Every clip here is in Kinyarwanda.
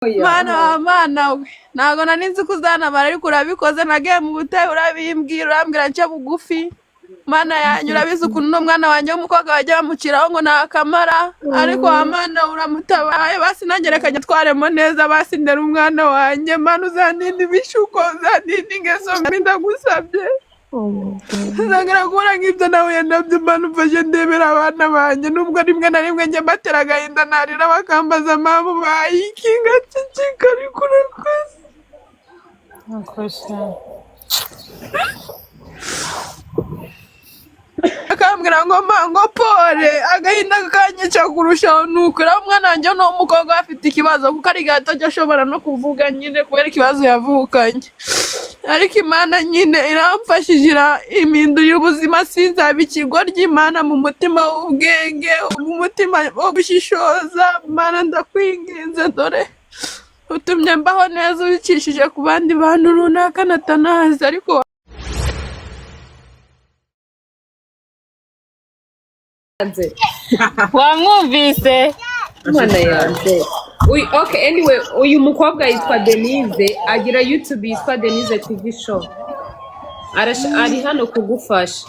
mana we ntago nari nzi ko uzanamara ariko urabikoze nagiye mu butayu urabimbwira urambwira nce bugufi mana yanyu urabizi ukuntu n'umwana wanjye w'umukobwa bajya bamuciraho ngo ntakamara ariko wa mana uramutabaye basi nangerekanye twaremo neza basi ndera umwana wanjye mana uzandinde ibishuko uzandinde ingeso mbi ndagusabye nzongera kubura nk'ibyo nahuye nabyo mana umfashe ndebera abana banjye nubwo rimwe na rimwe njye mbatera agahinda narira bakambaza mama bayikinga cicika ariko urakoze akambwira ngo mango pole agahinda kanyica kurushaho nuko rero umwana wanjye n'umukobwa afite ikibazo kuko ari gato ashobora no kuvuga nyine kubera ikibazo yavukanye ariko imana nyine iramfashije impindurira ubuzima sinzaba ikigoryi imana mu mutima w'ubwenge mu mutima wo gushishoza mana ndakwinginze dore utumye mbaho neza ubicishije ku bandi bantu runaka natanazi ariko wamwumvise Mana yanjye okay anyway uyu mukobwa yitwa Denise agira YouTube yitwa Denise TV show ari hano kugufasha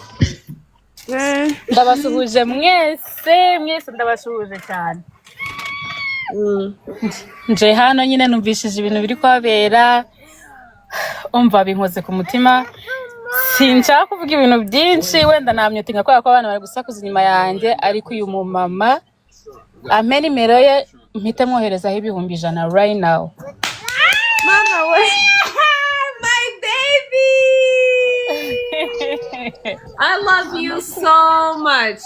ndabasuhuje mwese ndabasuhuje cyane nje hano nyine numvishije ibintu biri kwabera umva binkoze ku mutima sinshaka kuvuga ibintu byinshi wenda namyotinga kubera ko abana bari gusakuza inyuma yanjye ariko uyu mumama ampe nimero ye mpite mwoherezaho 100 right now. Mama we my baby I love you so much.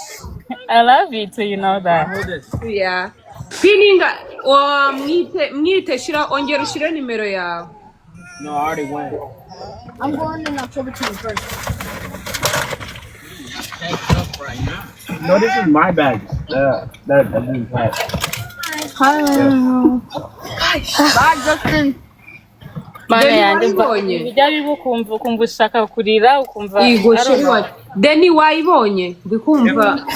I love you too, you know that. Yeah. Pininga mwite shira ongera ushire nimero yawe. No, I already went. I'm going in October 21st. No, this is my bag. That didn't pass. Hi. Bye, Justin. Mana yanjye bijya bibukumva ukumva ushaka kurira ukumva Igo shiri Deni wayibonye bikumva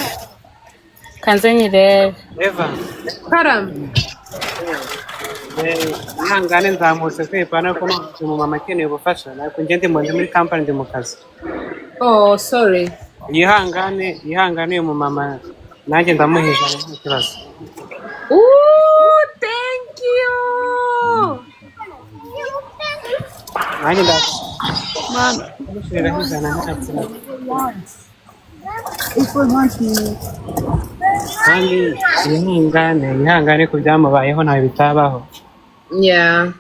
kanze nyirebe Eva. Karam. Ihangane nzamutse kwipana ko mu mama akeneye ubufasha ariko ngende muri company ndi mu kazi. Oh sorry. Ihangane mu mama nanjye ndamuhijana n'ikibazo. Ooh, thank you. Nanjye mana ndamuhijana n'ikibazo. It's for lunch meeting. Kandi ihangane ku byamubayeho ntawe bitabaho. Yeah.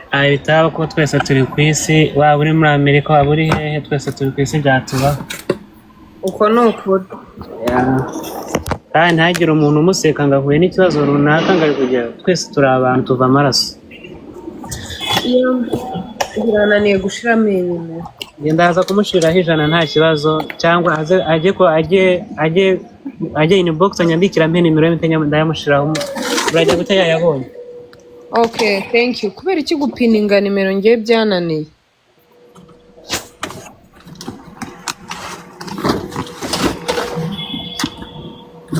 Ntawe bitaba ko twese turi ku isi waba uri muri Amerika waba uri hehe twese turi ku isi byatubaho. Uko nukuri. Kandi ntagire umuntu umuseka ngo ahuye n'ikibazo runaka ngo ari kujya twese turi abantu tuva amaraso. Birananiye gushiramo ibintu. Ndaza kumushiraho 100 nta kibazo cyangwa ajye inbox anyandikira mpe nimero y'imtenya ndayamushiraho urajya gute yayabonye. Okay, thank you. Kubera iki gupininga nimero ngiye byananiye.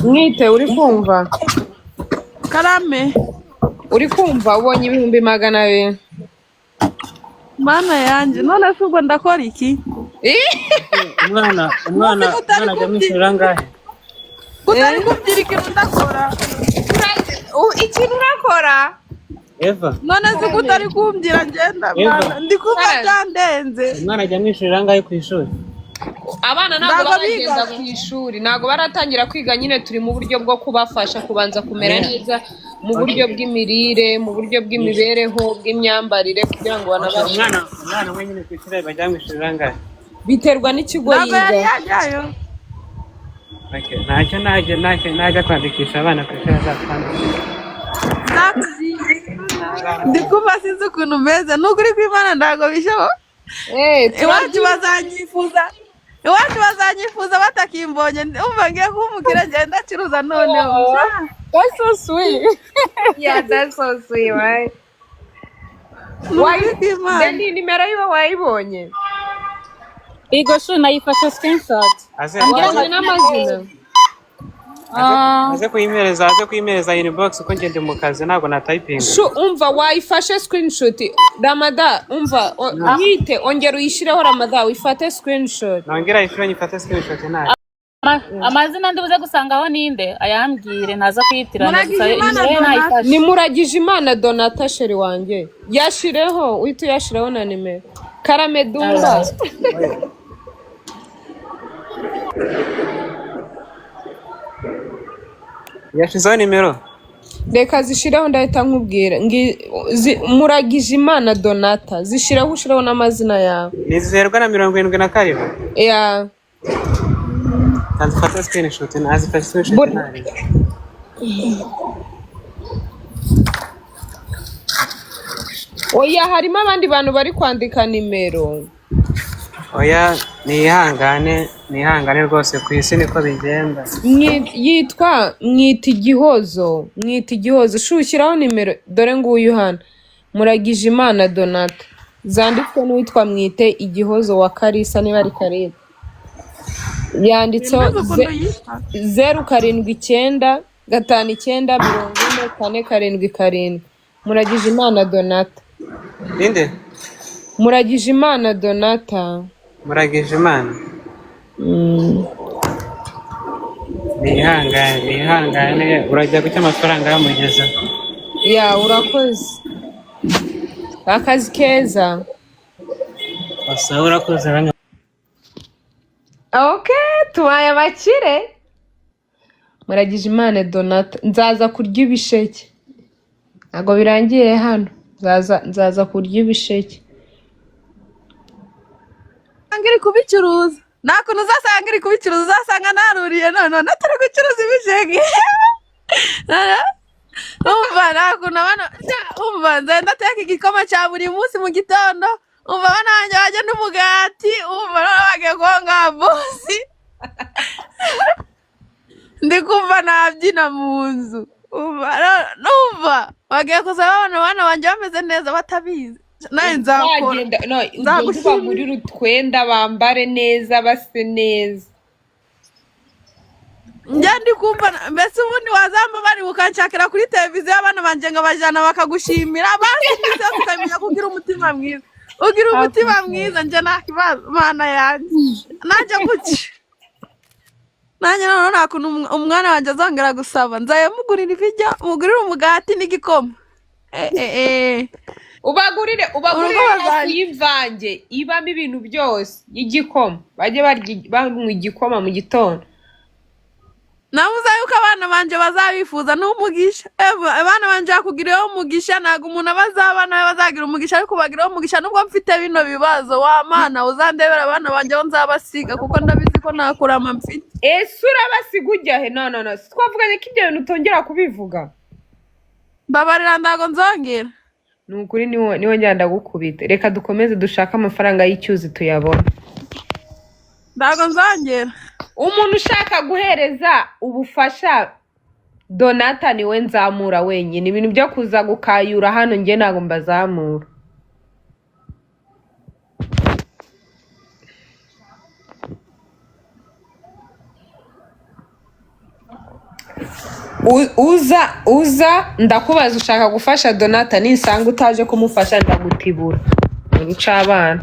Mwite uri kumva? karame Uri kumva ubonye 200. mana yanjye none se ubwo ndakora iki Umwana ajya mwishura ngahe? utari kubyira ikintu ndakora Ikintu urakora? Eva. none se ko utari kumbwira ngenda mana ndi kuva byandenze Umwana ajya mwishura ngahe ku ishuri? Abana ntabwo baragenda ku ishuri ntabwo baratangira kwiga nyine turi mu buryo bwo kubafasha kubanza kumera neza mu buryo bw'imirire mu buryo bw'imibereho bw'imyambarire kugira ngo banabashe umwana wenyine ku ishuri bajya mwishura ngahe? biterwa n'ikigo yiga. Ntacyo najya kwandikisha abana ku ishuri azatandukanye. ndi kumva sinzi ukuntu umeze n'ukuri kw'Imana ntabwo bishoboka iwacu bazanyifuza batakimbonye umva ngiye kumubwira ngenda acuruza noneho. That's so sweet. Yeah, that's so sweet, right? Deni nimero yiwe wayibonye? Igo shu nayifashe screenshot. Ambwira n'amazina. aze kuyimereza inbox uko ngende mu kazi ntabwo na typing. Umva wayifashe screenshot Ramada, umva yite ongera uyishireho Ramada wifate screenshot. Nongera ifire nyifate screenshot nayo. Amazina ndibuze gusangaho ninde ayambwire ntaza kwiyitirana Ni Muragijimana Donata sheri wanjye. Yashireho uhita uyashireho na nimero. Karame Dumba. Yashizeho nimero. Reka zishireho ndahita nkubwira. Muragijimana Donata. Zishireho ushireho n'amazina yawe. Nizerwa na 77. Yeah. Azifata screenshot na azifata screenshot nayo. Oya harimo abandi bantu bari kwandika nimero. Oya nihangane rwose ku isi niko bigenda. Yitwa Mwitigihozo. Shushyiraho nimero dore nguyu hano. Muragijimana Donata. Zanditswe n'uwitwa Mwite Igihozo wa Karisa niba ari Karere. Yanditseho 079 Muragijimana Donata. Ninde? Muragijimana Donata. Muragijimana. Nihangane urajya gucya amafaranga yamugeza. Ya urakoze. Akazi keza. Asa urakoze bana. Okay, tubaye abakire. Muragijimana Donata. Nzaza kurya ibisheke. Ntago birangiye hano. Nzaza kurya ibisheke. Angiri kubicuruza. Nakuntu uzasanga iri kubicuruza uzasanga naruriye none natari gucuruza ibisheke. Umva ndateka igikoma cya buri munsi mu gitondo. Umva bananje bajya n'umugati. Umva bagiye konga bosi. Ndikumva nabyina mu nzu. Umva bagiye kuzaba abana banje bameze neza batabizi. Naye nzakora muri rutwenda bambare neza base neza. Njya ndikumva mbese ubundi wazamba bari bukanshakira kuri televiziyo abana banje ngabajana bakagushimira basi ndetse ukamenya kugira umutima mwiza. Ugira umutima mwiza nje nakibazo mana yanjye. Najya kuki. Nanjye none nakuntu umwana wanje azongera gusaba nzaye mugurira ibijya mugurira umugati n'igikoma. Ubagurire y'imvange ibamo ibintu byose y'igikoma bajye banywa igikoma mu gitondo. Navuze yuko abana banje bazabifuza n'umugisha. Abana banje bakugiriyeho umugisha ntago umuntu abazabana bazagira umugisha ariko bagiraho umugisha nubwo mfite bino bibazo wa mana uzandebera abana banje nzabasiga kuko ndabizi ko nakurama mfite. Ese urabasiga ujya he? No twavuganye ko ibyo bintu utongera kubivuga. Babarira ndago nzongera. Nukuri niwe njyanda gukubita. Reka dukomeze dushaka amafaranga y'icyuzi tuyabona. Ndago nzongera. Umuntu ushaka guhereza ubufasha Donata niwe nzamura wenyine. Ibintu byo kuza gukayura hano nge ntago mbazamura. Uza ndakubaza ushaka gufasha Donata ninsanga utaje kumufasha ndagutibura. Uruca abana.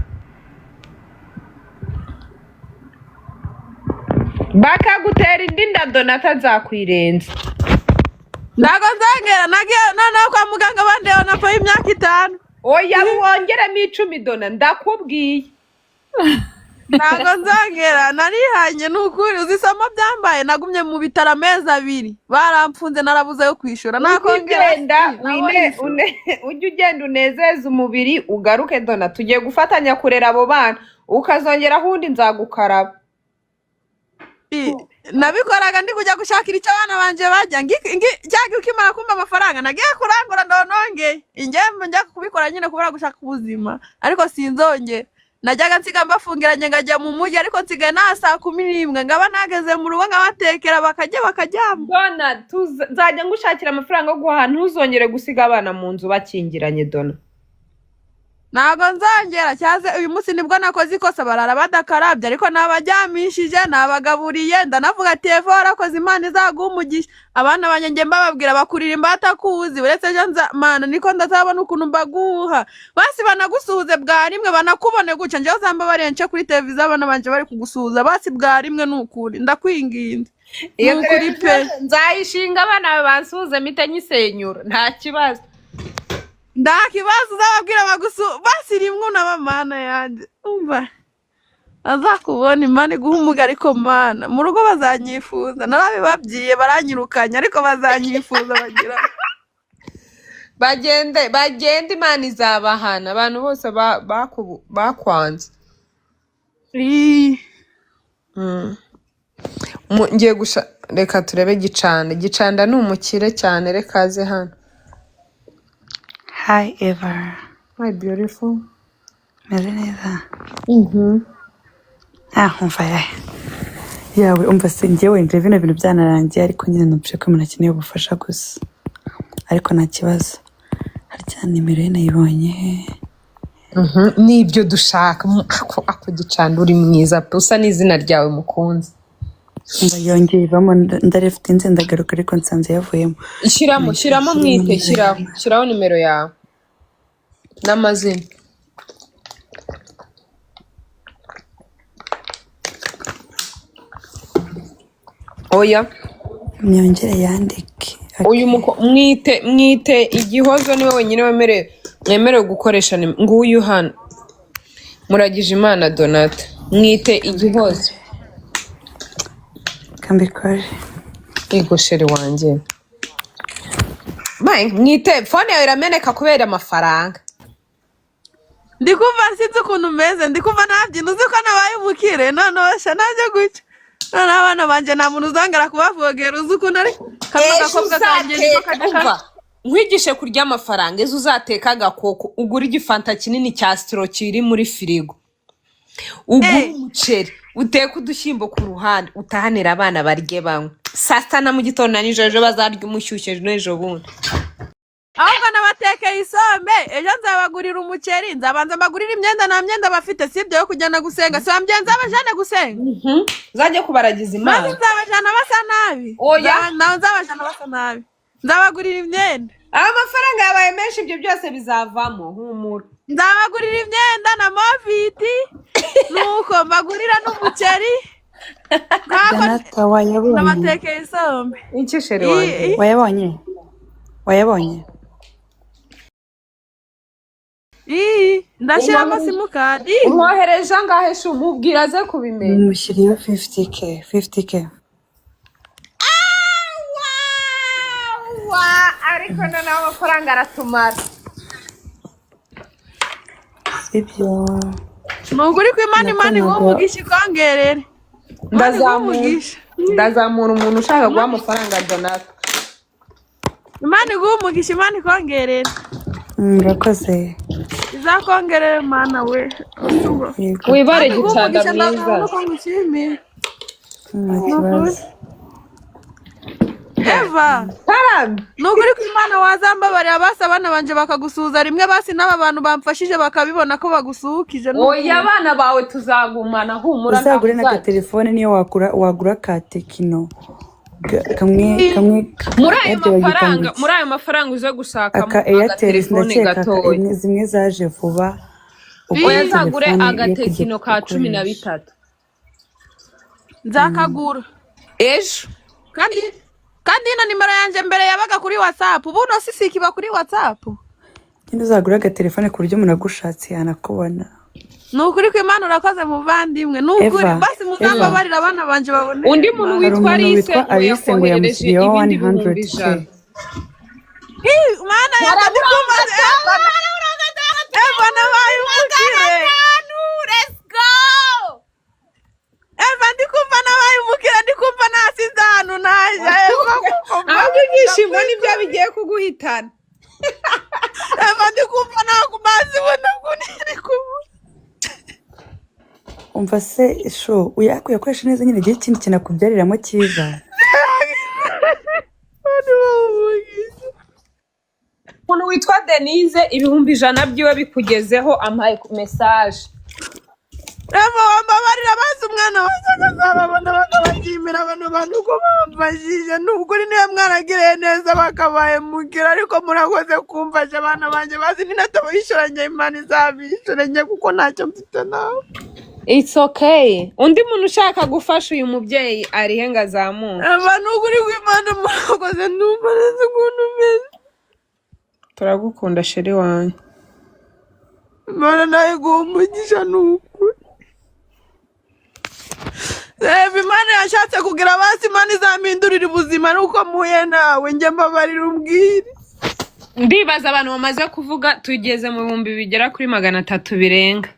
Bakagutera indinda Donata nzakwirenza. Ndago nzongera nagiye noneho kwa muganga bandeho napaye imyaka 5. Oya wongeramo 10 Dona ndakubwiye. Ndago nzongera narihanye nukuri uzisoma byambaye nagumye mu bitaro amezi 2 baramfunze narabuze yo kwishura nakongera ujye ugenda unezeza umubiri ugaruke Dona tugiye gufatanya kurera abo bana ukazongera hundi nzagukaraba. Nabikoraga ndi kujya gushakira icyo abana banje bajya cyangwa ukimara kumva amafaranga nagiye kurangura ndononge ingembe njya kubikora nyine kubera gushaka ubuzima ariko sinzongera. Najyaga nsiga mbafungiranye ngajya mu mujyi ariko nsigaye na saa 11 ngaba nageze mu rugo ngabatekera bakaryama. Dona nzajya ngushakira amafaranga yo guhaha ntuzongere gusiga abana mu nzu bakingiranye Dona. ntago nzongera cyaze uyu munsi nibwo nakoze ikosa barara badakarabye ariko nabaryamishije nabagaburiye ndanavuga ati Eva warakoze Imana izaguha umugisha abana banjye njye mbababwira bakurira imbata kuzi uretse ejo mana niko ndazabona ukuntu mbaguha basi banagusuhuze bwa rimwe banakubone gutya njyewe uzamba barence kuri televiziyo abana banje bari kugusuhuza basi bwa rimwe nukuri ndakwinginze iyo nukuri pe nzayishinga abana bawe bansuhuze mpite nyisenyura nta kibazo nta kibazo uzababwira basi rimwe unabamana yanjye umva azakubona Imana iguha umuga ariko mana mu rugo bazanyifuza narabibabwiye baranyirukanye ariko bazanyifuza bagira bagende Imana izabahana abantu bose bakwanze ngiye reka turebe Gicanda ni umukire cyane reka aze hano. Hi Eva. Hi beautiful. Meze neza. Umva yawe umva se njyewe ndebe bino bintu byanarangiye ariko nyine numvise ko umuntu akeneye ubufasha gusa ariko nta kibazo harya nimero ye nayibonye nibyo dushaka ako Gicanda uri mwiza usa n'izina ryawe mukunzi yongeye ivamo ndarefite inze ndagaruka ariko nsanze yavuyemo shyiramo mwite shyiraho nimero yawe n'amazina oya myongere yandike uyu mwite Igihozo niwe wenyine mwemerewe gukoresha nguyu hano Muragijimana Donata mwite Igihozo kambikore yego sheri wanjye mwite fone yawe irameneka kubera amafaranga ndikumva sinzi ukuntu umeze ndikumva nabyina uzi ko nabaye umukire noneho sha najya guca noneho abana banje nta muntu uzongera kubavogera uzi ukuntu ari kamwe gakobwa kanjye niko kajya nkwigishe kurya amafaranga ejo uzateka agakoko ugura igifanta kinini cya sitiro kiri muri firigo ugura umuceri uteka udushyimbo ku ruhande utahanira abana barye banywe saa sita na mu gitondo na nijoro ejo bazarya umushyushye n'ejo bundi ahubwo nabatekeye isombe ejo nzabagurira umuceri nzabanza mbagurira imyenda nta myenda bafite si ibyo yo kujyana gusenga si bambye nzabajane gusenga uzajye kubaragiza Imana maze nzabajana basa nabi nawe nzabajana basa nabi nzabagurira imyenda amafaranga yabaye menshi ibyo byose bizavamo humura nzabagurira imyenda na moviti nuko mbagurira n'umuceri Donata wayabonye nabatekeye isombe iki sheri wanjye wayabonye ndashyiramo simukadi umwohereje angahe shu mubwira aze kubimenya umushyiriyeho 50k ariko noneho amafaranga aratumara sibyo ni ukuri ko Imana iguha umugisha ikongerere ndazamura umuntu ushaka guha amafaranga Donata Imana iguha umugisha Imana ikongerere murakoze izakongerere mana we wibare Gicanda mwiza Eva ni ukuri ko Imana wazambabarira basi abana banje bakagusuhuza rimwe basi n'aba bantu bamfashije bakabibona ko bagusuhukije oya abana bawe tuzagumana humura uzagure n'agatelefone niyo wagura ka Tekino kamwe muri ayo mafaranga uze gushakamo aka Airtel ndakeka zimwe zaje vuba oya zagure agatekino ka 13 nzakagura ejo kandi ino nimero yanjye mbere yabaga kuri WhatsApp ubu no sisi kiba kuri WhatsApp kandi uzagura agatelefone ku buryo umuntu agushatse yanakubona ni ukuri ko Imana urakoze muvandimwe ni ukuri basi muzambabarira abana banje babone undi muntu witwa Alice ngo yamushyiriyeho 100k Mana yanjye ndikumaze Eva nabaye umukire let's go Eva ndikumva nabaye umukire ndikumva nasize ahantu naje ahubwo ibyishimo nibyo bigiye kuguhitana Eva ndikumva nakumaze ubona kuniri kubu umva se sho uyakuye akoresha neza nyine igihe kindi kinakubyariramo cyiza umuntu witwa Denise ibihumbi 100 byiwe bikugezeho ampaye message. Rama wambabarira basi umwana wanjye akazababona bakabashimira abantu uko bamfashije n'ukuri niyo mwaragiriye neza bakabahemukira ariko murakoze kumfasha abana banjye bazi ninatabayishura njye Imana izabishura njye kuko ntacyo mfite nawe. It's okay. Undi muntu ushaka gufasha uyu mubyeyi arihe ngazamuka. Abantu ukuri kw'Imana murakoze ndumva neza ukuntu meze. Turagukunda sheri wanjye. Imana nayo igumugisha n'ukuri. Imana yashatse kugira basi Imana izampindurira ubuzima nuko muye nawe njye mbabarira umbwire. Ndibaza abantu bamaze kuvuga tugeze mu bihumbi bigera kuri 300 birenga.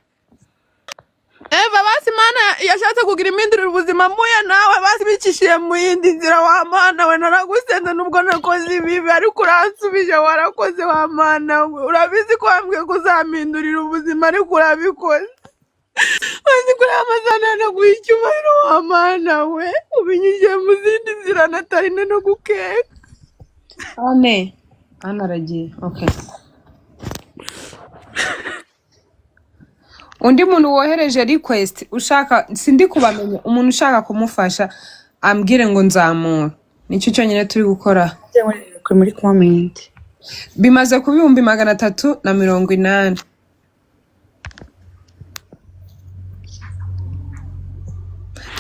Basi Imana yashatse kugira impindurira ubuzima muye nawe basi bicishiye mu yindi nzira wa Mana we naragusenze nubwo nakoze ibibi ariko uransubije warakoze wa Mana we urabizi ko wambwiye ko uzampindurira ubuzima ariko urabikoze. Wandi kuri amazana no guhicyubahiro wa Mana we ubinyujiye mu zindi nzira natari no gukeka. Ane aragiye. Okay. Undi muntu wohereje request ushaka sindi kubamenya umuntu ushaka kumufasha ambwire ngo nzamura. Nicyo cyonyine turi gukora. Muri comment. Bimaze ku bihumbi 380.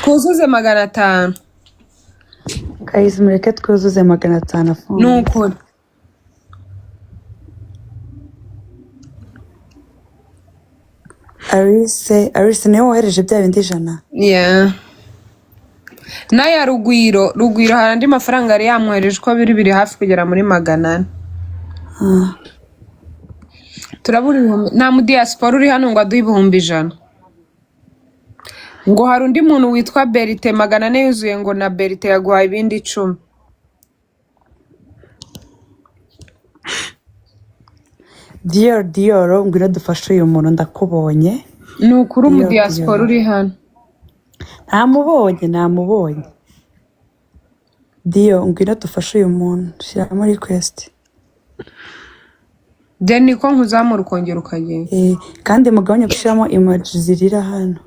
Kuzuze 500. Guys, mureke twuzuze 500 afunze. Nuko Arise niwe wohereje bya bindi 100. Yeah. Naya Rugwiro hari andi mafaranga yari yamwohereje ko biri hafi kugera muri 400. Turabura nta mu diaspora uri hano ngo aduhe ibihumbi 100. Ngo hari undi muntu witwa Berite 400 yuzuye ngo na Berite yaguhaye ibindi 10. Dior ngwira dufashe uyu muntu ndakubonye. Nukuri mu diaspora uri hano. Namubonye. Dior ngwira dufashe uyu muntu shiramo request. Deni ko nkuzamura ukongera ukagenda. Kandi mugabanye gushiramo emoji zirira hano.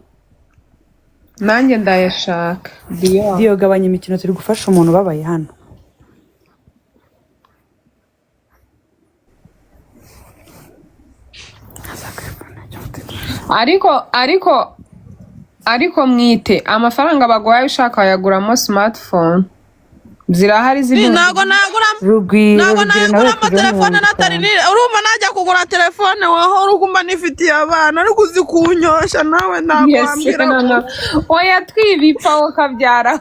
Nanjye ndayashaka. Dior gabanya imikino turi gufasha umuntu babaye hano. Ariko mwite amafaranga baguhaye ushaka yaguramo smartphone. Zirahari zibindi. Ntago nagura telefone natari urumva najya kugura telefone waho uruguma nifitiye abana ariko uzi kunyosha nawe nagwambira. Oya twibipa ukabyara.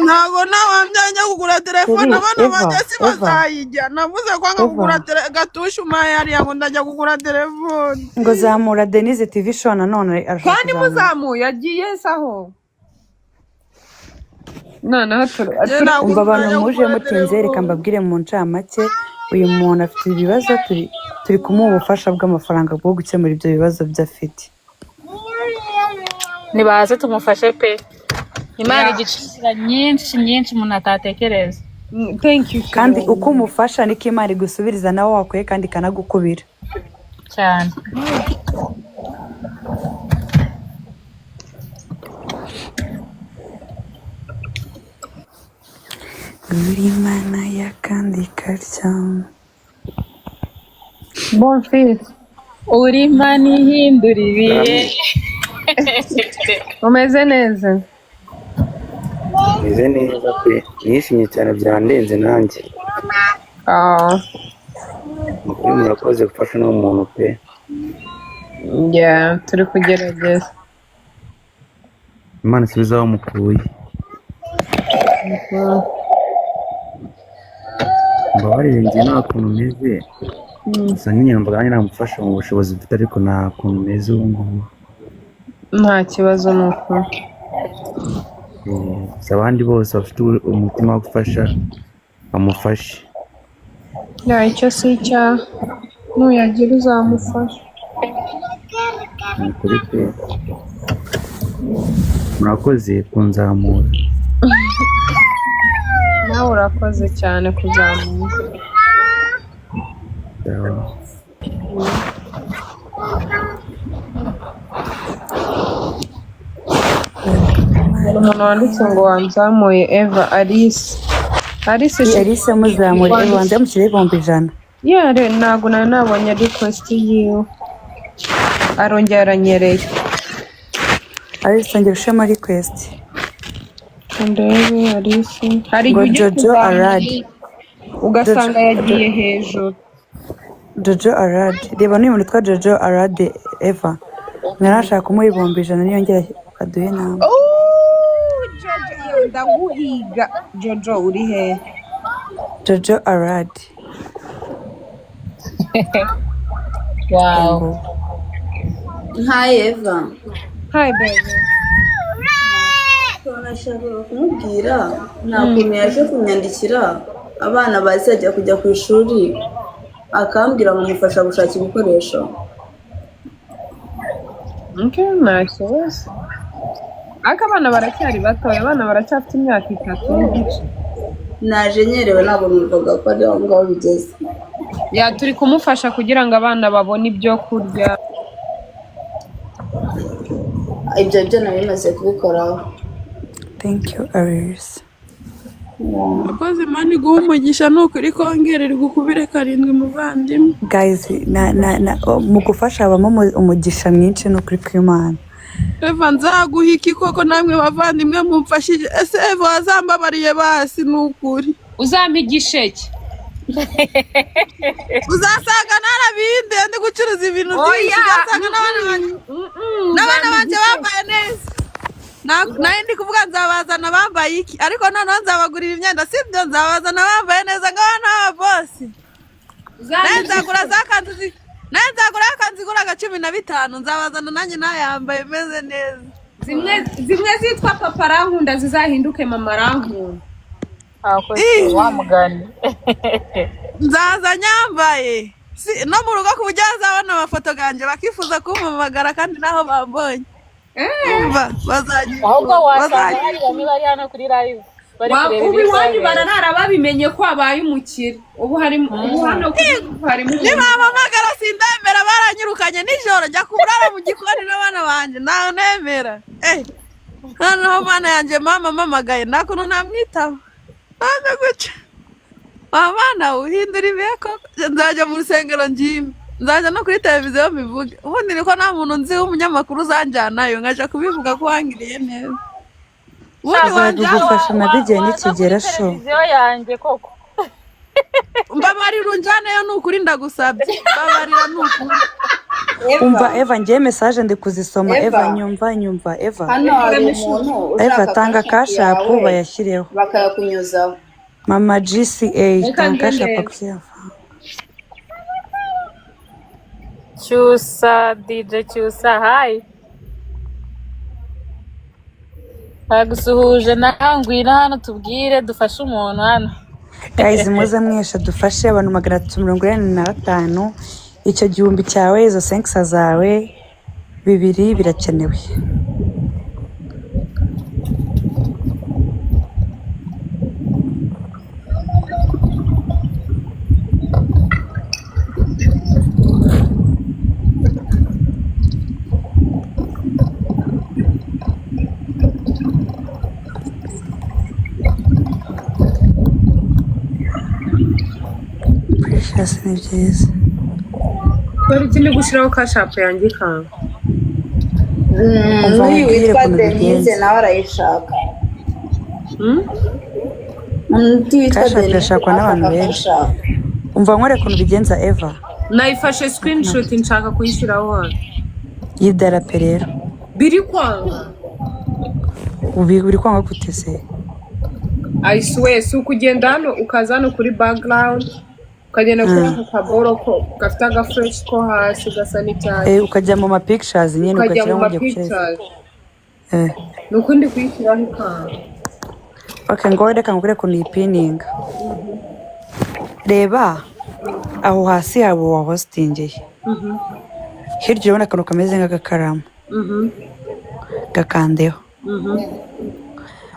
Ntago nawambya kugura telefone abana bajya sibazayijya navuze ko anga kugura gatusha umayari yango ndajya kugura telefone. Ngo zamura Denise TV show none arashaka. Kandi muzamuye agiye saho. Umva abantu muje mutinze reka mbabwire mu ncamake uyu muntu afite ibibazo turi kumuha ubufasha bw'amafaranga bwo gukemura ibyo bibazo by'afite. Nibaze tumufashe pe. Imana igicira nyinshi umuntu atatekereza. Thank you. Kandi uko umufasha niko Imana igusubiriza nawe wakoye kandi kanagukubira. Cyane. Uri Mana ya kandi karya. Bon fils. Uri Mana ihindura ibihe. Umeze neza. Meze neza pe. Nishimye cyane byandenze nanjye. Mukuri murakoze gufasha n'umuntu pe. Yeah, turi kugerageza. Imana isubiza aho mukuye. Mbabarire njye nta kuntu meze. Gusa nyine mbaganye namufasha mu bushobozi mfite ariko nta kuntu meze ubu ngubu. Nta kibazo nuko. Abandi bose bafite umutima wo gufasha bamufashe. Icyo si icyaha nuyagira uzamufasha. Nukuri pe. Murakoze kunzamura. Nawe urakoze cyane kuzamura. umuntu wanditse ngo wanzamuye Eva Alice Alice muzamuri Eva wanzamukire ibihumbi 100. yare ntabwo nari nabonye request yiwe arongera aranyereye Alice ngera ushema request ndebe Alice hari ngo igihe Jojo Arad. ugasanga yagiye hejuru Jojo Arad reba n'uyu muntu twa Jojo Arad Eva mwarashaka kumuha ibihumbi 100 niyongera aduhe nawe. Jojo ndaguhiga Jojo uri he Jojo Arad. Wow. Hi Eva. hi baby Nashakaga kumubwira nta kuntu yaje kunyandikira abana bazajya kujya ku ishuri akambwira ngo mufasha gushaka ibikoresho. okay nice ariko abana baracyari batoya abana baracyafite imyaka 3 n'igice Naje nyerewe ntabwo numvaga ko ari aho ngaho bigeze. ya turi kumufasha kugira ngo abana babone ibyo kurya Ibyo byo nari maze kubikoraho. Thank you Alice. akoze Imana iguha umugisha nukuri kongerera gukubire 7 muvandimwe. Guys mu gufasha habamo umugisha mwinshi n'ukuri kw'Imana. Eva nzaguha iki koko namwe bavandimwe mumfashije ese Eva wazambabariye basi nukuri uzampa igisheke uzasanga narabinde ndi gucuruza ibintu byinshi uzasanga n'abana banje bambaye neza nayo ndi kuvuga nzabazana bambaye iki ariko noneho nzabagurira imyenda sibyo nzabazana bambaye neza nk'abana b'ababosi nzagura akanzu igura 15 nzabazana nanjye nayambaye meze neza zimwe zitwa papa rankunda zizahinduke mama rankunda wamugani nzaza nyambaye no mu rugo ku buryo bazabona amafoto ganje bakifuza kumpamagara kandi naho bambonye umva ahubwo wasanga hari bamwe bari hano kuri live bari kureba ubu iwanyu bararara babimenye ko abaye umukire ubu hano harimo nibampamagara sindemera baranyirukanye nijoro njya kurara mu gikoni n'abana banje nawe nemera noneho mana yanjye mama mpamagaye nakuntu namwitaba none guca abana uhindura ibeko nzajya mu rusengero njime nzajya no kuri televiziyo mbivuge ubundi niko nta muntu nzi w'umunyamakuru uzanjyanayo nkaja kubivuga ko wangiriye neza ubundi wagufasha na bigiye n'ikigera sho televiziyo yanjye koko mbabarira unjyaneyo nukuri ndagusabye mbabarira nukuri umva Eva ngiye message ndi kuzisoma Eva nyumva Eva Hano hari umuntu Eva tanga kashapu bayashyireho bakayakunyuzaho. Mama GCA tanga kashapu kuyafa Cyusa DJ Cyusa hi Agusuhuje nawe ngwira hano tubwire dufashe umuntu hano guys muze mwesha dufashe abantu 345 icyo gihumbi cyawe izo 5 zawe 2 birakenewe. Precious ni byiza. bari kindi gushiraho kashapu yanjye ikanga N'uyu witwa Denise nawe arayishaka. Undi witwa Kashapu Denise irashakwa n'abantu benshi. Umva nkore ukuntu bigenza Eva. nayifashe screenshot nshaka kuyishyiraho hano Y'idarape rero. biri kwanga Uri kwanga gutese. I swear si ukugenda hano ukaza hano kuri background ukagenda kuri aka kaboro ko gafite aga fresh ko hasi gasa n'icyatsi Ukajya mu ma pictures nyine ukajya ugashyira mu mu gihe mapictures nuko ndi kuyishyiraho ikanga Okay ngo reka ngure ukuntu yipininga. Reba aho hasi habo wa hostingeye. Hirya urabona akantu kameze nk'agakaramu. Gakandeho.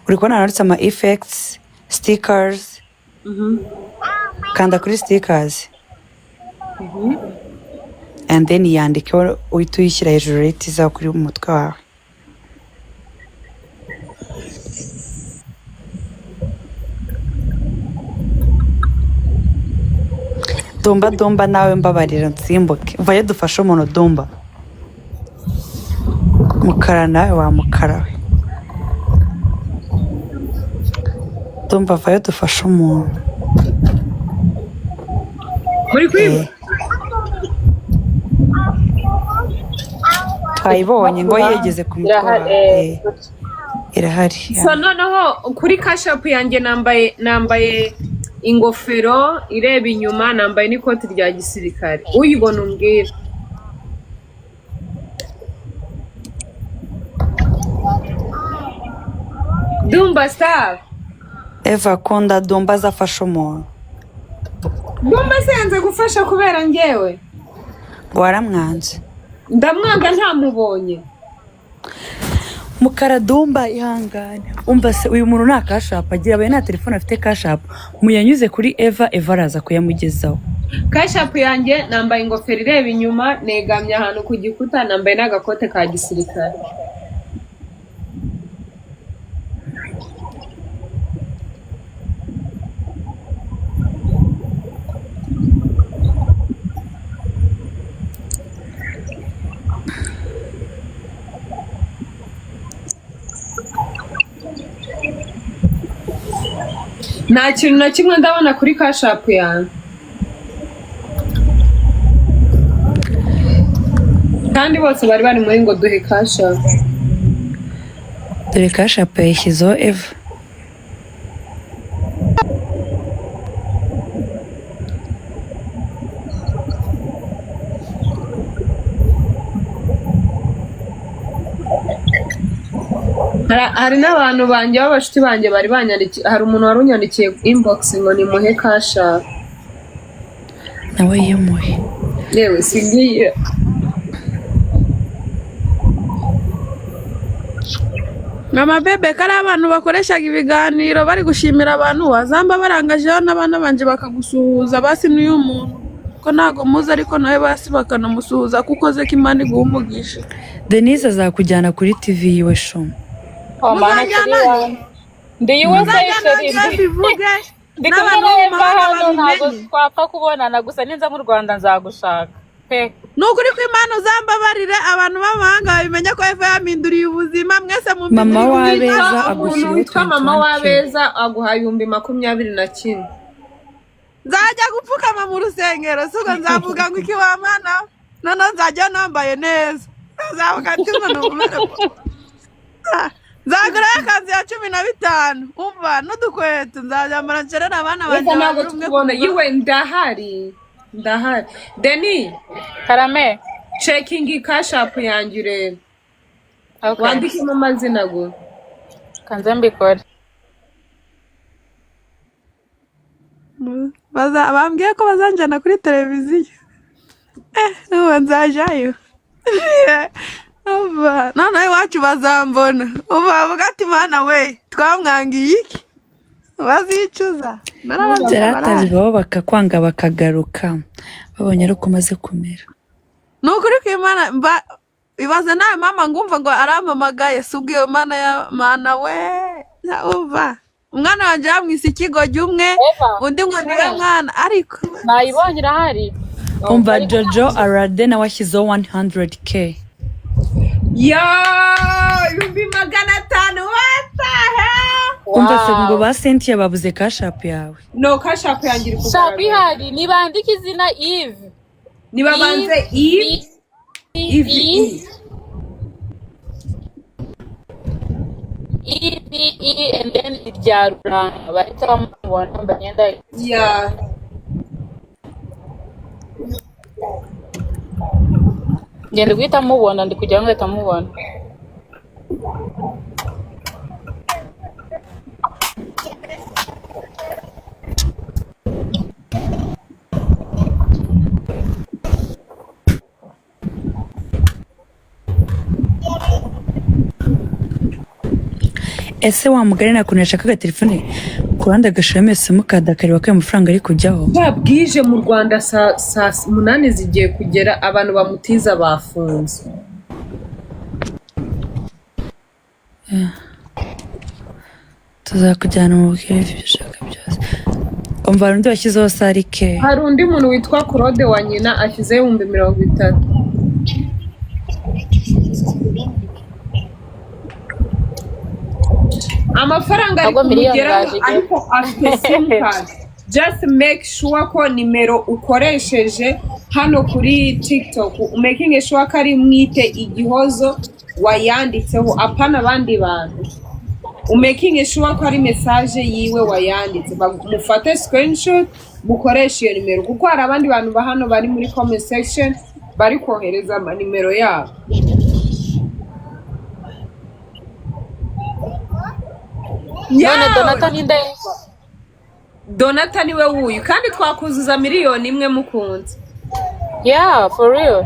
Uri kubona handitse ama effects, stickers. Kanda kuri stickers. and then yandikeho uhita uyishyira hejuru rate izaho kuri umutwe wawe. Dumba nawe mbabarira nsimbuke vayo dufashe umuntu Dumba. Mukara nawe wa mukara we. Dumba vayo dufashe umuntu. muri kwiba Twayibonye ngo yegeze ku mutwe wawe. Irahari. so noneho kuri kashapu yanjye nambaye ingofero ireba inyuma, nambaye n'ikoti rya gisirikare. Uyibona umbwira. Dumba star. Eva Konda Dumba azafasha umuntu. Dumba se yanze gufasha kubera njyewe. Waramwanze. Ndamwanga ntamubonye. Mukara Dumba ihangane. Umva se uyu muntu nta kashapu agira, abaye nta telefone afite kashapu. Muyanyuze kuri Eva araza kuyamugezaho. Kashapu yanjye nambaye ingofero ireba inyuma, negamye ahantu ku gikuta, nambaye n'agakote ka gisirikare. Nta kintu na kimwe ndabona kuri kashapu yanjye. Kandi bose bari muri ngo duhe kashapu. Dore kashapu yashyizeho Eva. Hari n'abantu banjye b'abashuti banjye bari banyandikiye, hari umuntu wari unyandikiye inbox ngo nimuhe kashapu. Nawe yimuhe. Yewe singiye. Mama bebe kari abantu bakoreshaga ibiganiro bari gushimira abantu wazamba barangajeho n'abana banje bakagusuhuza basi n'uyu muntu ko ntago muzi ariko nawe basi bakanamusuhuza kuko ze ko Imana iguha umugisha. Denise azakujyana kuri TV yiwe show. Ndi iwe se bivuge ndi kumwe na hano ntabwo twapfa kubonana gusa ninza mu Rwanda nzagushaka pe. Nukuri ko Imana uzambabarire abantu b'amahanga babimenye ko Eva yaminduriye ubuzima mwese mu Mama w'abeza agushyira witwa Mama w'abeza aguha 21. Nzajya gupfukama mu rusengero suko nzavuga ngo iki wa Mana none nzajya nambaye neza nzavuga ati ngo numere Zagura kanzi ya 15 umva n'udukweto nzajyambara ncerera abana banje ntabwo tubona yiwe ndahari. Deni Karame checking kashapu yanjye urebe. Wandikemo amazina go. kanze mbikore. Bambwiye ko bazanjana kuri televiziyo. N'ubu nzajayo. None iwacu bazambona. Ubavuga ati Mana we twamwangiye iki? Bazicuza. Zaratabibaho bakakwanga bakagaruka. Babonye ari uko umaze kumera. Nukuri ko Imana ibaze nawe mama ngumva ngo arampamagaye subwo iyo Mana ya Mana we. Umva. Umwana wanje yamwise ikigogi umwe undi ngo ndiwe mwana ariko nayibonye irahari. Umva Jojo Arade nawe ashyizeho 100k. Ya 500 watahe. Umva se ngo ba Cynthia babuze kashapu yawe. No kashapu yanjye iri kugaragara. Shapu ihari nibandika izina Eve. Nibabanze Eve. And then iryarura bahita bamubona mbanyenda. Yeah. Ngende guhita mubona ndi kugira ngo ngahita mubona. Ese wa mugari nakuntu yashakaga telefone ku ruhande agashiramo simukadi akareba ko ayo mafaranga ari kujyaho. bwije mu Rwanda saa 8 zigiye kugera abantu bamutiza bafunze. Tuzakujyana mu bwire ibyo ushaka byose. Umva undi washyizeho Sarike. Hari undi muntu witwa Claude wa nyina ashyizeho 30,000. amafaranga ari kumugeraho ariko afite simukadi. Just make sure ko nimero ukoresheje hano kuri TikTok making sure ko ari Mwite Igihozo wayanditseho apana abandi bantu. Making sure ko ari message yiwe wayanditse mufate screenshot mukoresha iyo nimero kuko hari abandi bantu ba hano bari muri comment section bari kohereza nimero yabo. None Donata ninde? Donata niwe wuyu kandi twakuzuza 1,000,000 mukunze. Yeah, for real.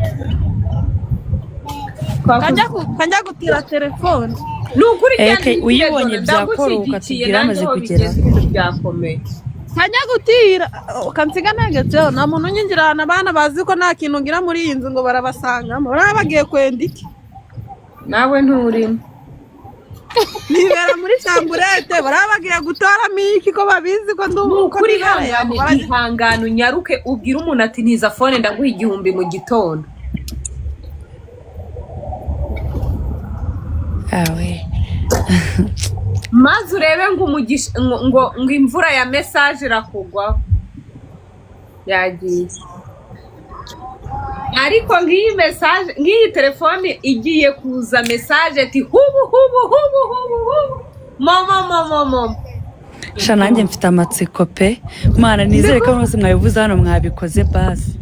Kajya gutira telefone. Nukuri cyane uyibonye byakora ukatubwira amaze kugera. Byakomeye. Kajya gutira ukansiga nagetseho nta muntu nyingirana abana bazi ko nta kintu ngira muri iyi nzu ngo barabasangamo. Barabagiye kwenda iki? Nawe nturimo. Nibera muri samburete barabagiye gutoramo iki ko babizi ko nduko kuri ihangano nyaruke ubwira umuntu ati ntiza phone ndaguha 1,000 mu gitondo. Awe. Maze urebe ngo imvura ya message irakugwa yagiye. Ariko nk'iyi message nk'iyi telefone igiye kuza message ati hubu mama Shanange mfite amatsiko pe mana nizere ko mwese mwabivuze hano mwabikoze basi.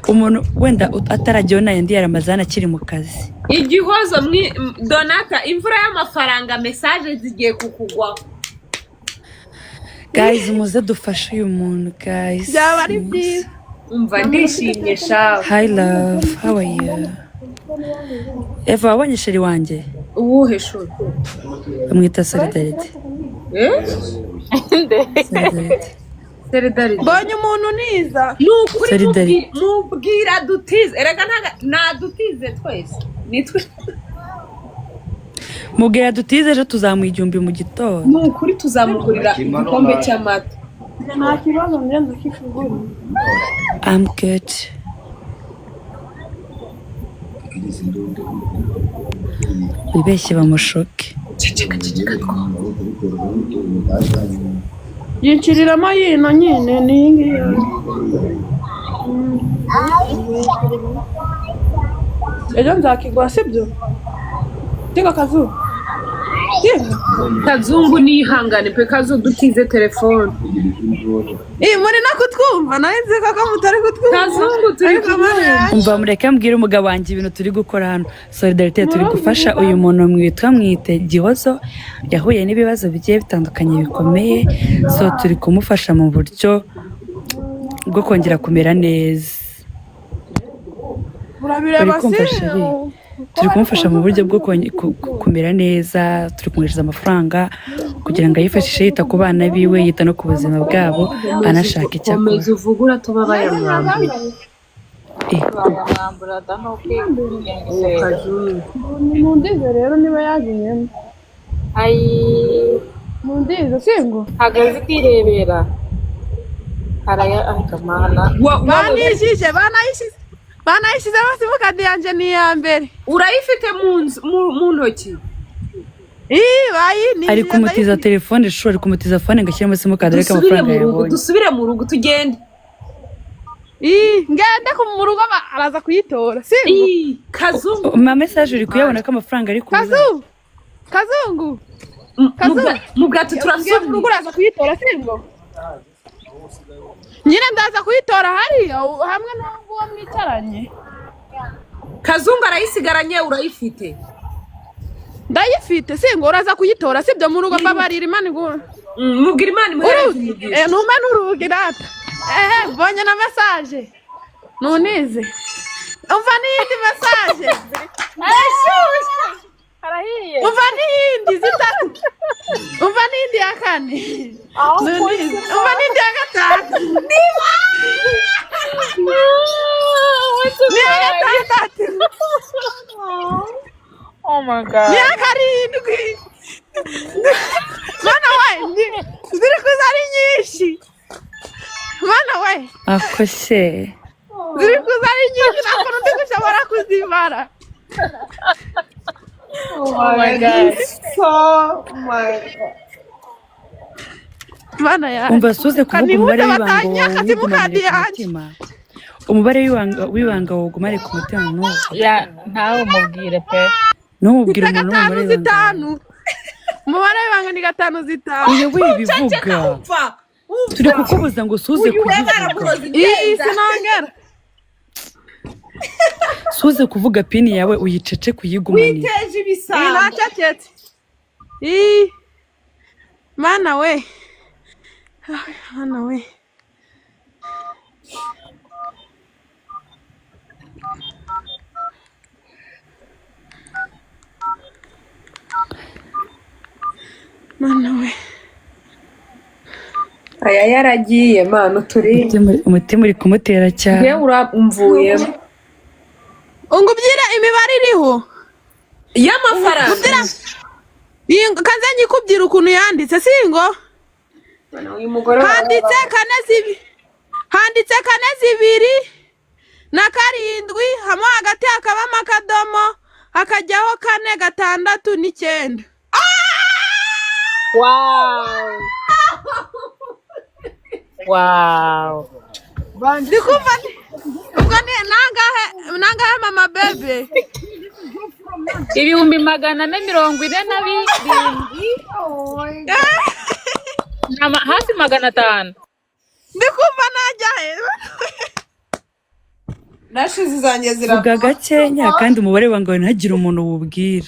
Umuntu wenda ataragiye na yandi yaramazana akiri mu kazi. Igihozo Donata imvura y'amafaranga message zigiye kukugwa. Guys muze dufashe uyu muntu guys. Byaba ari byiza. Umva ndishimye shawe. Hi love, how are you? Eva wabonye sheri wanjye? Uwuhe shuri? Amwita Solidarity. Solidarity. Bonye umuntu niza. Nukuri mubwira dutize. Erega nadutize twese. Nitwe. Mubwira dutize ejo tuzamuha 1,000 mu gitondo. Nukuri tuzamugurira igikombe cy'amata. Nta kibazo ngenda kifugura. I'm good. Wibeshye bamushoke. Yinchiriramo yino nyine ni ngiyi. Ejo nzakigwa sibyo? Tiga Kazu. Kazungu nihangane pe Kazu dutize telefone. Muri nakutwumva nawe nzi ko mutari kutwumva. Kazungu turi kumwe. Umva mureke mbwira umugabo wanjye ibintu turi gukora hano. Solidarity turi gufasha uyu muntu mwitwa Mwite Gihozo yahuye n'ibibazo bigiye bitandukanye bikomeye, so turi kumufasha mu buryo bwo kongera kumera neza. Urabireba turi kumufasha mu buryo bwo kumera neza, turi kumwishyuza amafaranga kugira ngo ayifashishe yita ku bana biwe, yita no ku buzima bwabo, anashaka icyo akora. Komeza uvugura tuba bayamwambuye. Mundize rero niba yagiyemo. Mundize singo hagaze kwirebera haraya akamana banayishyize simukadi yanjye ni iya mbere. Urayifite mu ntoki? Ari kumutiza telefone shuri kumutiza phone ngashyiramo simukadi reka amafaranga yabonye. Dusubire mu rugo tugende. Ngende mu rugo araza kuyitora singo. Kazungu ma message uri kuyabona ko amafaranga ari kuza. Kazungu mu bwato turasubira mu rugo araza kuyitora singo. Nyine ndaza kuyitora hariya hamwe n'uwo mwicaranye. Kazungu arayisigaranye urayifite? Ndayifite singo uraza kuyitora sibyo mu rugo mbabarira Imana igura. Mubwira Imana imuhereze. Numa n'urugi data. Bonye na message. Nunize. Umva n'iyindi message. Arahiye. Umva n'iyindi zitatu. Umva n'iyindi ya kane. munani uba ni irya gatanu ni iya gatandatu Oh my god. ni iya karindwi mana we ziri kuza ari nyinshi mana we ako se ziri kuza ari nyinshi nta kuntu ndi gushobora kuzibara Oh my god. mana ya umva suze kuvuga umubare w'ibanga batanya wawe akazi mukadi wigumane ku yanjye mutima umubare w'ibanga wawe ugumane ku mutima n'uwo Ya ntawe umubwire pe. ntumubwire umuntu gatanu w'umubare w'ibanga zitanu umubare w'ibanga ni gatanu zitanu iyo wibivuga turi kukubuza ngo suze kubivuga iyi sinongera suze kuvuga pini yawe uyicece kuyigumanira iyi ntacecetse iyi mana we mana we mana we aya yaragiye mano turi umutima uri kumutera cyane yewe uramvuyemo ungubyira imibare iriho y'amafaranga kanze nyikubwira ukuntu yanditse singo uyu mugore handitse kane zibiri na karindwi hamwe hagati hakabamo akadomo hakajyaho 4 6 9 Wow. Wow. ndikumva ubwo ni nangahe mama bebe Ibihumbi 442 hafi 500. ndikumva najyahe nashize zanjye vuga gakenya kandi umubare wangawe ntagire umuntu wubwira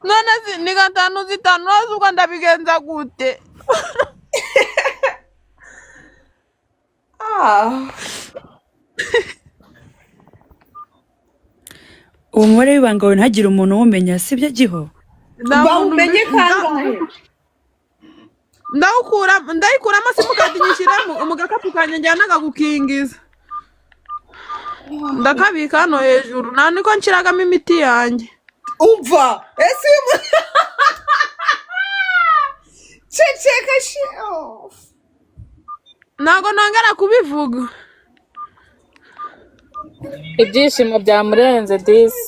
none ni gatanu zitanu noze ubwo ndabigenza gute uwo mubare w'ibanga wawe ntagire umuntu uwumenya sibyo giho bawumenye kangahe ndayikuramo simukadi nyishyiramo umugakapu kanjye njyanaga gukingiza ndakabika hano hejuru nta niko nshiragamo imiti yanjye umva ese uyu ceceka ntago nongera kubivuga Ibyishimo byamurenze disi.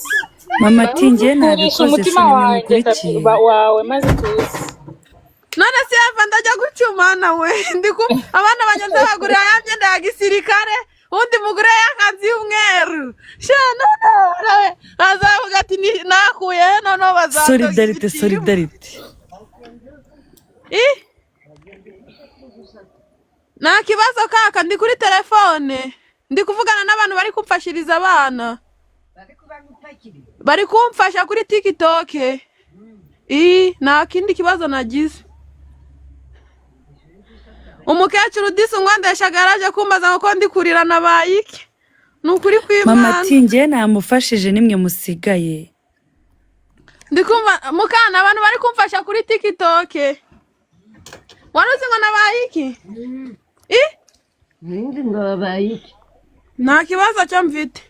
mama ati njye nabikoze Umutima sinamukurikiye wawe maze tuzi. none si yava ndajya gucumana we abana bagenda bagurira ya myenda ya gisirikare undi mugure y'akazi y'umweru shana nawe azavuga ati nakuye noneho solidarite nta kibazo kaka ndi kuri telefone ndi kuvugana n'abantu bari kumfashiriza abana bari kumfasha kuri TikTok nta kindi kibazo nagize umukecuru disi ngwandesha garaje kumbaza ngo ndi kurira nabaye iki ni ukuri kw'Imana mama ati njye namufashije nimwe musigaye ndikumva mukana abantu bari kumfasha kuri TikTok waruzi ngo nabaye iki ngo babaye iki nta kibazo cyo mfite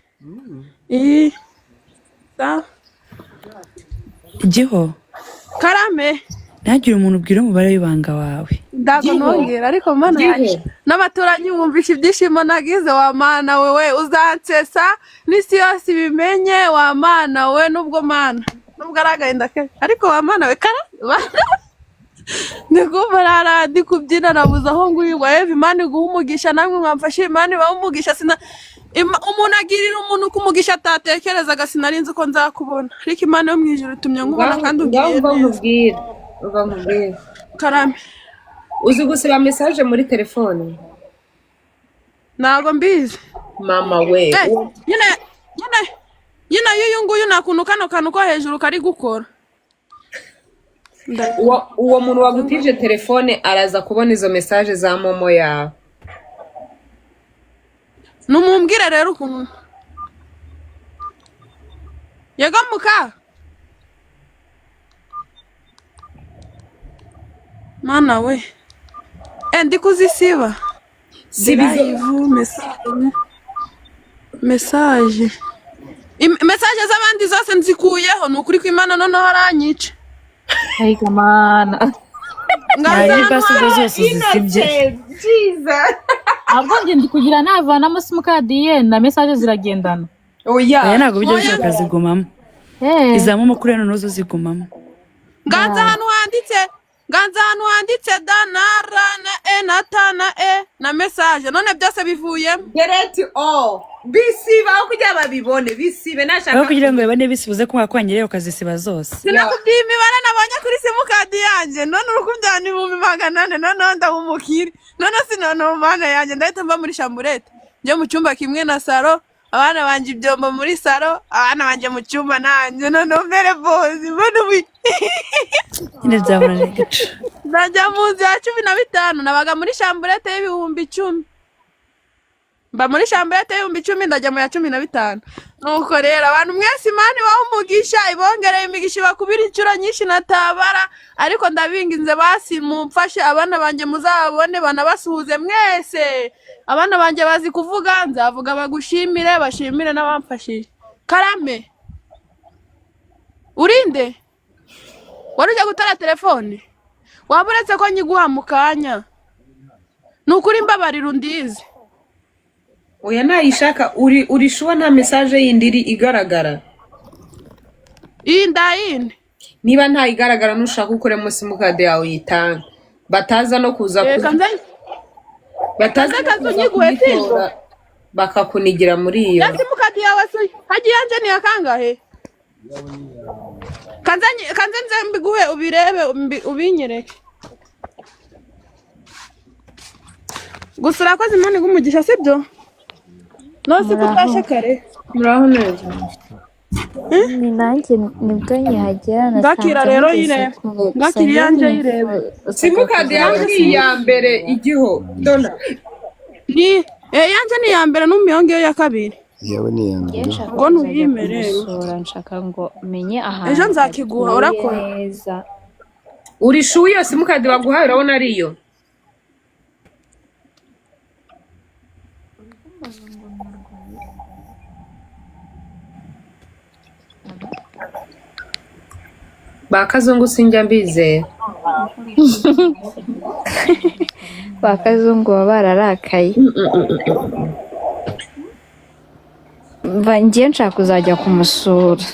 igiho karame ntagire umuntu ubwira umubare w'ibanga wawe ndago nongera ariko mana yaje n'abaturanyi bumvisha ibyishimo nagize wa mana wewe uzansesa n'isi yose ibimenye wa mana we nubwo mana nubwo aragahinda ke ariko wa mana we ndikumva ndi kubyina nabuze aho ngurirwa Eva Imana iguha umugisha namwe mwamfashe Imana ibaha umugisha umuntu agirira umuntu kumugisha atatekerezaga sinarinzi ko nzakubona ariko Imana yo mu ijuru itumye nkubona kandi ubwiye neza karame uzi gusiba message muri telefone ntago mbizi mama we nyine y'uyu nguyu nta kuntu kano kantu ko hejuru kari gukora uwo muntu wagutije telefone araza kubona izo message za momo yawe numumbwire rero ukuntu yego muka mana we ndi kuzisiba Sibizo. live message message z'abandi zose nzikuyeho ni ukuri kw'Imana noneho aranyica ariko mana nari basigo zose zisibye ahubwo njye ndi kugira navanamo simukadi ye na message ziragendana aya ntabwo bijya bishaka zigumamo izamo makuru noneho zo zigumamo nganza ahantu handitse da na ra na e na ta na e na message none byose bivuyemo Delete all. Bisiba aho kugira babibone bisibe nashaka. aho kugira ngo babone bisibuze ko mwakwanyereyo ukazisiba zose sinakubwiye imibare nabonye kuri simukadi yanjye none urukubyana ibihumbi 400 noneho ndabumukire none sinone umwana yanjye ndahita mva muri chamburete njye mu cyumba kimwe na saro abana banje ibyombo muri saro abana banje mu cyumba nanjye none mbere bozi mbone nyine byabona n'igice najya mu nzu ya 15 nabaga muri chamburete y'ibihumbi 10 mba muri chamburete y'ibihumbi 10 ndajya mu ya 15 nuko rero abantu mwese Imana ibaho umugisha ibongereye imigisha bakubira incuro nyinshi natabara ariko ndabinginze basi mumfashe abana banje muzabone banabasuhuze mwese abana banje bazi kuvuga nzavuga bagushimire bashimire n'abamfashije Karame urinde warujya gutara telefone waburetse ko nyiguha mu kanya nukuri mbabarira undize Oya nayishaka uri shuwa nta message yindi igaragara. Yindi Niba nta igaragara nushaka ukore mu simukadi yawe yitanga. Bataza no kuza bataza kazonyiguhe tingo bakakunigira muri iyo. simukadi yawe suye haji yanje ni akangahe kanze nze mbiguhe ubirebe ubinyereke gusura ko zimani gumugisha sibyo nose kutashe kare Muraho neza. ni nanjye nibwo nkihagera ngakira rero yirebe ngakira yanje yirebe Simukadi yawe ni iya mbere igiho dona. ni yanje ni ya mbere n'umuyongeyo ya kabiri yewe ni yanjye ngo ntuyimere nshaka ngo menye ahantu ejo nzakiguha urakora neza Uri shuwa iyo simukadi baguhaye urabona ari iyo. Bakazungu sinjya mbizera. bakazungu baba bararakaye ngiye nshaka kuzajya kumusura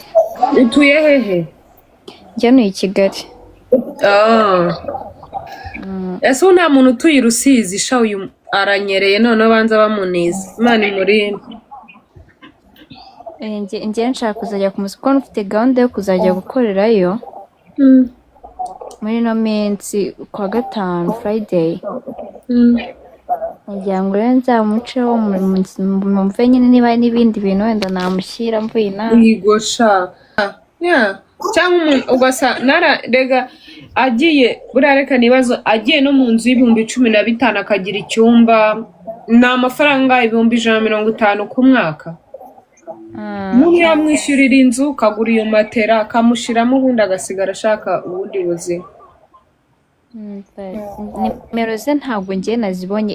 Utuye hehe? njye ni i Kigali Ese nta muntu utuye i Rusizi sha uyu aranyereye none banza bamunize. Imana imurinde. ngiye nshaka kuzajya kumusura kuko mfite gahunda yo kuzajya gukorerayo muri ino minsi kuwa gatanu Friday ngira ngo rero nzamuceho mumve nyine niba n'ibindi bintu wenda namushyira mvuye inama Igosha. Cyangwa umuntu ugasa rega agiye burareka nibazo agiye no mu nzu y'ibihumbi 15 akagira icyumba ni amafaranga 150 ku mwaka. Umuntu yamwishyurira inzu kagura iyo matera kamushiramo ubundi agasigara ashaka ubundi buzima. nimero ze ntabwo ngiye nazibonye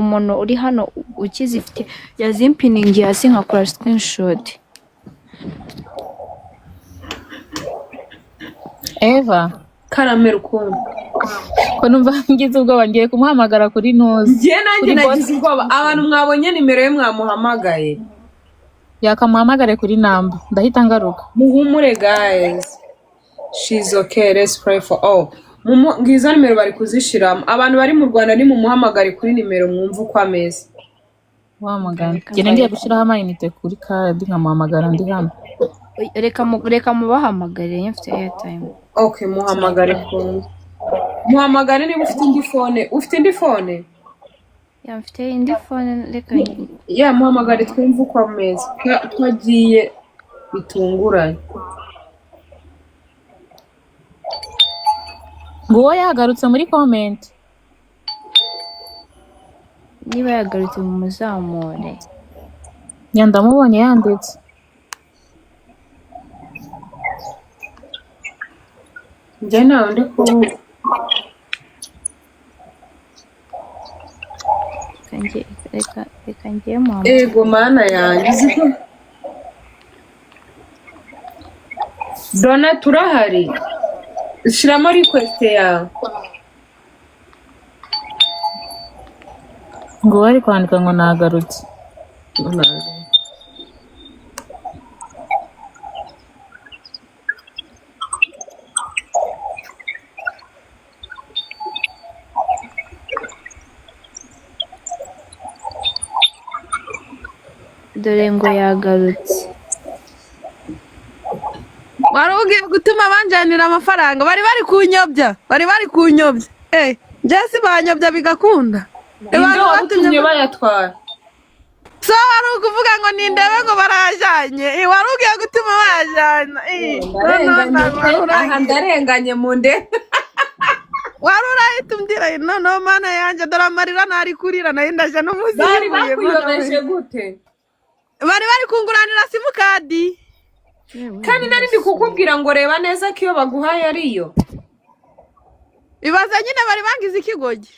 umuntu uri hano ukizifite yazimpiningi hasi nkakora screenshot Eva Karamera ukuntu ko numva ngize ubwoba ngiye kumuhamagara kuri noze njye nanjye nagize ubwoba abantu mwabonye nimero ye mwamuhamagaye yakamuhamagare kuri namba ndahita ngaruka muhumure guys she's okay let's pray for all ngiza nimero bari kuzishiramo abantu bari mu Rwanda ni mu muhamagare kuri nimero mwumva uko ameze wamagana njye ngiye gushyiraho amayinite kuri kadi nkamuhamagara ndi hano reka mubahamagare mfite airtime okay muhamagare phone muhamagare niba ufite indi phone mfite indi phone reka muhamagare twumva uko ameze twagiye bitunguranye ngo yagarutse muri comment niba yagarutse mu muzamure ndamubonye yanditse njye nawe ndi kuvuga reka ngiye mama. Ego mana yanjye. Dona turahari. Shiramo request yawe. ngo bari kwandika ngo nagarutse. Dore ngo yagarutse. wari ugiye gutuma banjanira amafaranga bari kunyobya Jesse banyobya bigakunda Ibyo watumye bayatwara. so wari ukuvuga ngo nindebe ngo barajanye wari ugiye gutuma bajana Aha ndarenganye mu nde. wari urahita umbwira no mana yanjye dore amarira ntari kurira nayo ndaje n'umuzi Bari bakuyobeje gute? bari kunguranira simukadi Kandi nari ndi kukubwira ngo reba neza ko iyo baguhaye ariyo. ibaza nyine bari bangize ikigogi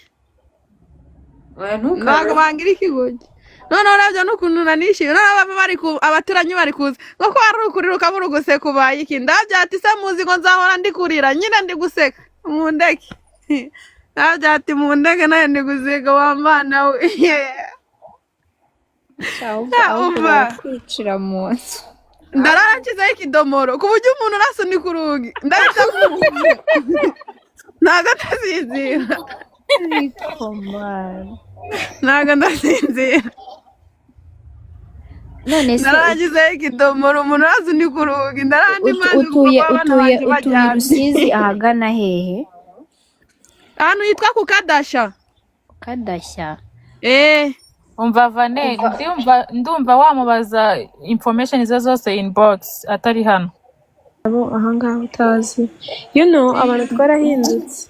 ntabwo Ntukabe. bangira ikigogi none urebye n'ukuntu nanishyuye abaturanyi bari kuza ngo ko wari ukurira ukabura uguseka ubaye iki ndabyati se muzi ngo nzahora ndikurira nyine ndi guseka mu ndege ndabyati mu ndege nayo ndi guseka wa mwana we Umva kwicira mu nzu. ndarara nshyizeho ikidomoro ku buryo umuntu urasunika urugi ndahita ntabwo ndasinzira Ariko man. ntabwo ndasinzira None se naragizeho ikidomoro umuntu urasunika urugi ndarandi mazi utuye Rusizi ahagana hehe? ahantu hitwa ku Kadasha Kadashya. Umva Vane, ndumva wamubaza information izo zose inbox atari hano. abo ahangaha utazi abantu twarahindutse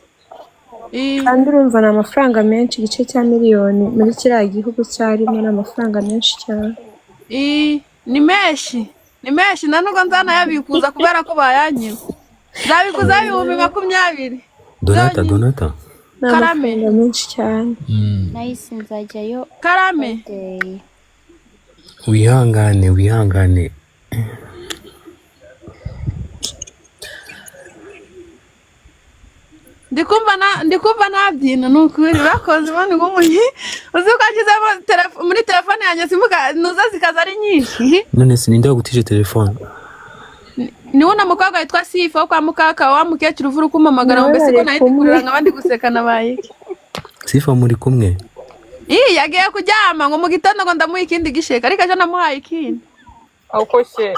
kandi urumva ni amafaranga menshi igice cya miliyoni muri kiriya gihugu cyarimo ni amafaranga menshi cyane. ni menshi nta nubwo nzanayabikuza kubera ko bayanyiwe nzabikuza ibihumbi 20. Donata Ni amafaranga menshi cyane. Nahise nzajyayo Karame day. wihangane ndikumva nabyina nukuri bakoze bandi ngumunyi uzi ko ashizemo muri telefone yanjye simuka nuza zikaza ari nyinshi none sininde wagutije telefone niwo na mukobwa witwa Sifa wo kwa mukaka wa mukecuru uvura kumamagara ngo mbese ko nahita kurira nk'abandi guseka nabaye Sifa muri kumwe yagiye kuryama ngo mu gitondo ngo ndamuha ikindi gisheka ariko ejo namuhaye ikindi Ukoshe.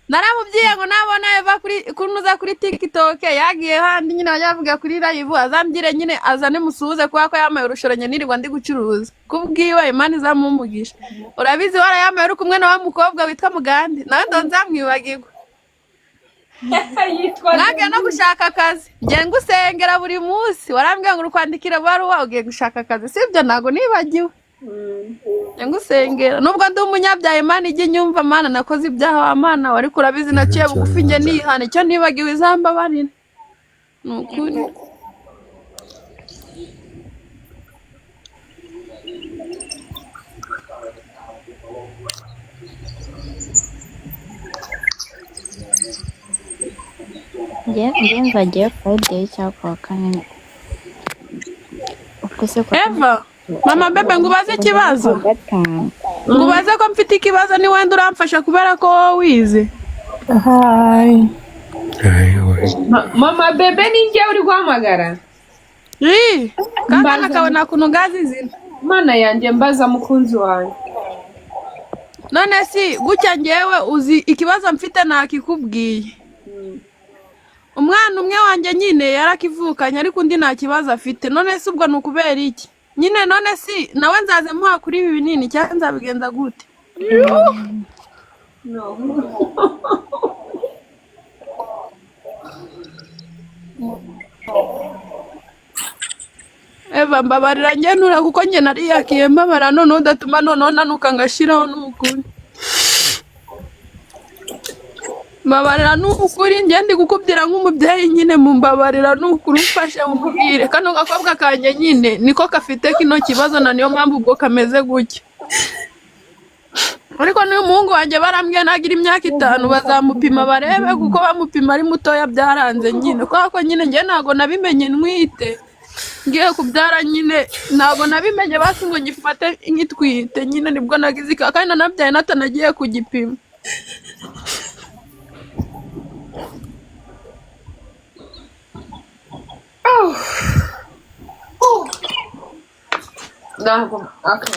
naramubwiye ngo nabona eva kunuza kuri TikTok yagiye handi nyine yavuga kuri live azambire nyine azane musuhuze kuko yamaye urushoranye nirirwa ndi gucuruza kubwiwe Imana izamumugisha urabizi warayamaye uri kumwe na wa mukobwa witwa Mugandi nawe ndonzamwibagirwa Nage no gushaka akazi ngiye ngusengera buri munsi warambwiye ngo ukwandikira baruwa ugiye gushaka akazi sibyo nago nibagiwe ngusengera nubwo ndi umunyabyaye Imana ijye nyumva Mana nakoze ibyaha wa Mana wari kurabizi naciye bugufi nge nihana icyo nibagiwe izamba barina nukuri Njye nzajyayo Friday cyangwa kuwa kane. Eva mama bebe ngubaze ikibazo gatanu. ngubaze ko mfite ikibazo ni wenda uramfasha kubera ko wowe wize Mama bebe ni njye uri guhamagara. kandi nakabona kuntu ngazi zina Mana yanjye mbaza mukunzi wanjye. none si gutya ngewe uzi ikibazo mfite nakikubwiye umwana umwe wanjye nyine yarakivukanye ariko undi nta kibazo afite none si ubwo nukubera iki nyine none si nawe nzaze muha kuri ibi binini cyangwa nzabigenza gute Eva mbabarira ngenura kuko njye nariyakiye mbabara none udatuma none nanuka ngashiraho n'ukuri mbabarira n'ukuri njye ndi gukubwira nk'umubyeyi nyine mumbabarira n'ukuri umfashe umubwire kano gakobwa kanjye nyine niko gafite kino kibazo na niyo mpamvu ubwo kameze gutya ariko n'uyu muhungu wanjye barambwiye nagira imyaka 5 bazamupima barebe kuko bamupima ari mutoya byaranze nyine kubera ko nyine njye ntago nabimenye ntwite ngiye kubyara nyine ntago nabimenye basi ngo ngifate nkitwite nyine nibwo nagize kandi nanabyaye natanagiye kugipima ntabwo okay